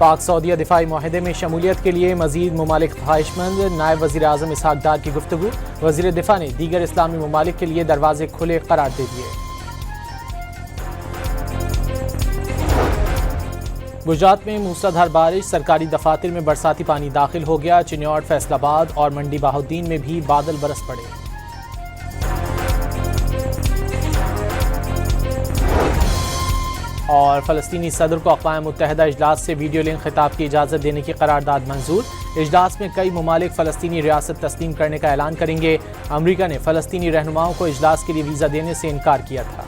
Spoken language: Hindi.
पाक सऊदीया दिफाई मुआहदे में शमूलियत के लिए मज़ीद ममालिक ख्वाहिशमंद, नायब वज़ीर आज़म इसहाक डार की गुफ्तगू। वज़ीर दिफा ने दीगर इस्लामी ममालिक के लिए दरवाजे खुले करार दे दिए। गुजरात में मूसलाधार बारिश, सरकारी दफातर में बरसाती पानी दाखिल हो गया। चिन्नौर, फैसलाबाद और मंडी बहाउद्दीन में भी बादल बरस पड़े। और फ़लस्तीनी सदर को अक़वाम मुत्तहिदा इजलास से वीडियो लिंक खिताब की इजाज़त देने की करारदाद मंजूर। इजलास में कई ममालिक फ़लस्तीनी रियासत तस्लीम करने का ऐलान करेंगे। अमरीका ने फ़लस्तीनी रहनुमाओं को इजलास के लिए वीज़ा देने से इनकार किया था।